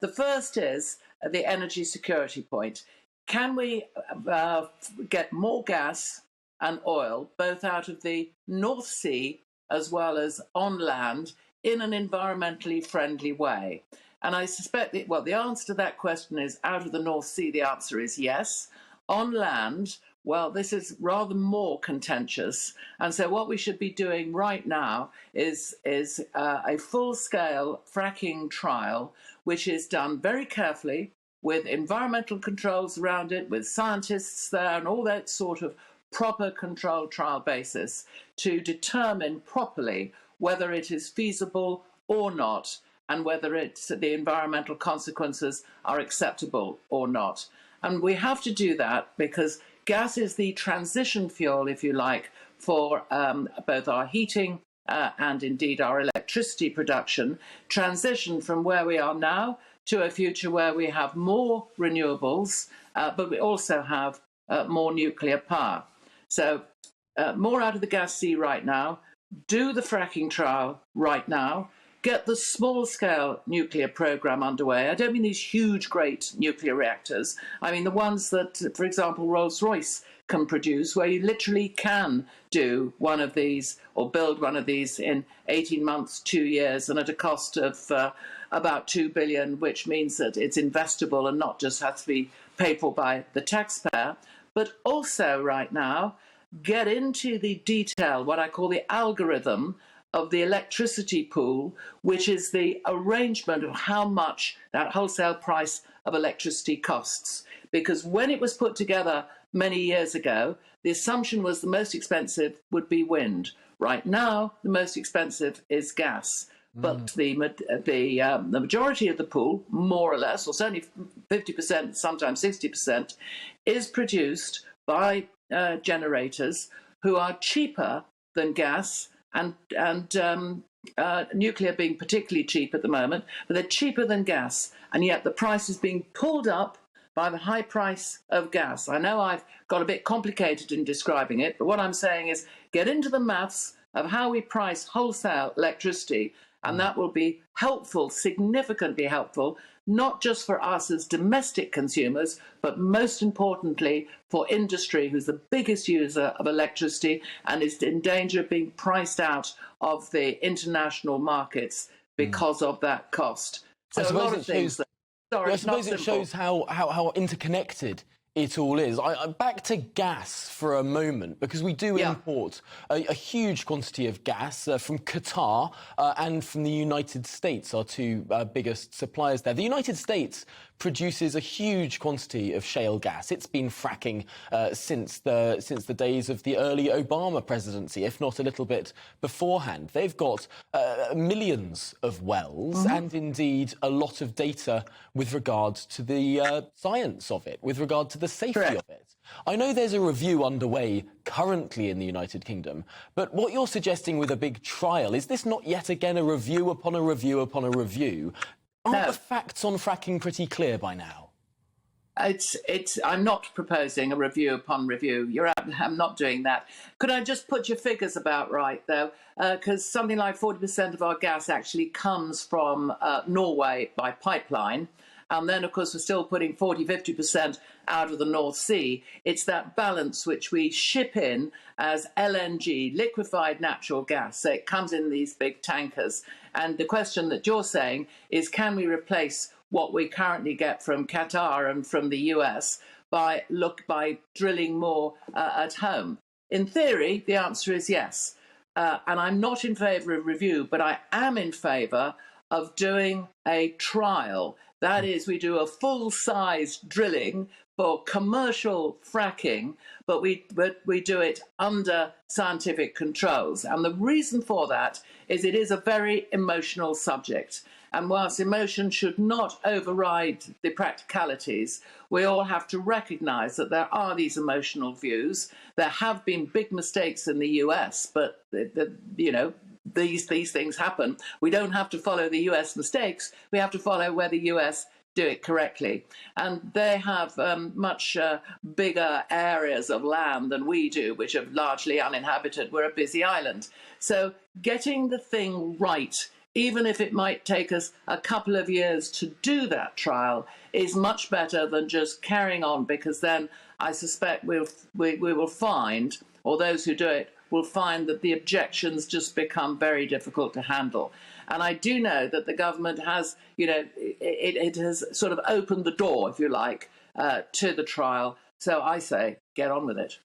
The first is the energy security point. Can we get more gas and oil, both out of the North Sea as well as on land, in an environmentally friendly way? And I suspect that, well, the answer to that question is out of the North Sea, the answer is yes. On land, well, this is rather more contentious. And so what we should be doing right now is a full-scale fracking trial, which is done very carefully with environmental controls around it, with scientists there and all that sort of proper controlled trial basis to determine properly whether it is feasible or not, and whether the environmental consequences are acceptable or not. And we have to do that because gas is the transition fuel, if you like, for both our heating and indeed our electricity production, transition from where we are now to a future where we have more renewables, but we also have more nuclear power. So more out of the gas sea right now, do the fracking trial right now, get the small-scale nuclear program underway. I don't mean these huge, great nuclear reactors. I mean the ones that, for example, Rolls-Royce can produce, where you literally can do one of these or build one of these in 18 months, 2 years, and at a cost of about 2 billion, which means that it's investable and not just has to be paid for by the taxpayer. But also right now, get into the detail, what I call the algorithm of the electricity pool, which is the arrangement of how much that wholesale price of electricity costs. Because when it was put together many years ago, the assumption was the most expensive would be wind. Right now, the most expensive is gas. But the majority of the pool, more or less, or certainly 50%, sometimes 60%, is produced by generators who are cheaper than gas, and nuclear being particularly cheap at the moment, but they're cheaper than gas, and yet the price is being pulled up by the high price of gas. I know I've got a bit complicated in describing it, but what I'm saying is get into the maths of how we price wholesale electricity, and that will be helpful, significantly helpful, not just for us as domestic consumers, but most importantly for industry, who's the biggest user of electricity and is in danger of being priced out of the international markets because of that cost. So a lot of things. I suppose it shows how interconnected it all is. Back to gas for a moment, because we do import a huge quantity of gas from Qatar and from the United States, our two biggest suppliers there. The United States produces a huge quantity of shale gas. It's been fracking since the days of the early Obama presidency, if not a little bit beforehand. They've got millions of wells and indeed a lot of data with regard to the science of it, with regard to the safety of it. I know there's a review underway currently in the United Kingdom, but what you're suggesting with a big trial, is this not yet again a review upon a review upon a review? Aren't the facts on fracking pretty clear by now? I'm not proposing a review upon review. I'm not doing that. Could I just put your figures about right, though? Because something like 40% of our gas actually comes from Norway by pipeline. And then, of course, we're still putting 40–50% out of the North Sea. It's that balance which we ship in as LNG, liquefied natural gas. So it comes in these big tankers. And the question that you're saying is, can we replace what we currently get from Qatar and from the US by drilling more at home? In theory, the answer is yes. And I'm not in favour of review, but I am in favour of doing a trial. That is, we do a full-size drilling for commercial fracking, but we do it under scientific controls. And the reason for that is it is a very emotional subject. And whilst emotion should not override the practicalities, we all have to recognise that there are these emotional views. There have been big mistakes in the US, but these things happen. We don't have to follow the US mistakes. We have to follow where the US do it correctly. And they have much bigger areas of land than we do, which are largely uninhabited. We're a busy island. So getting the thing right even if it might take us a couple of years to do that trial, is much better than just carrying on, because then I suspect we will find, or those who do it will find, that the objections just become very difficult to handle. And I do know that the government has, it has sort of opened the door, if you like, to the trial. So I say, get on with it.